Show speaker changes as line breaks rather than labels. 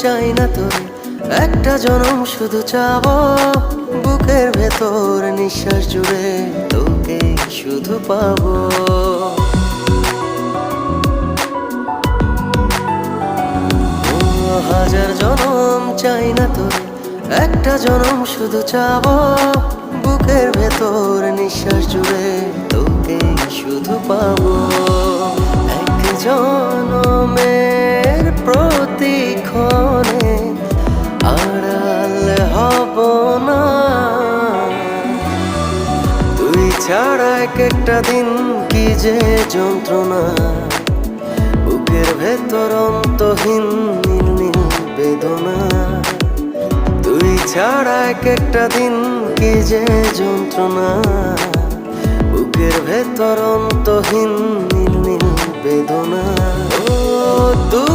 চাই না তোরে, একটা জনম শুধু চাবো, বুকের ভেতর নিঃশ্বাস জুড়ে তোকে শুধু পাবো। হাজার জনম চাই না তোরে, একটা জনম শুধু চাবো, বুকের ভেতর নিঃশ্বাস জুড়ে তোকে শুধু পাবো। এক জনমের প্রতিক্ষণে আড়াল হব না, তুই ছাড়া এক একটা দিন কি যে যন্ত্রণা, বুকের ভেতর অন্তহীন নীল নীল বেদনা, তুই ছাড়া এক একটা দিন কি যে যন্ত্রণা, বুকের ভেতর অন্তহীন নীল নীল বেদনা। ও তুই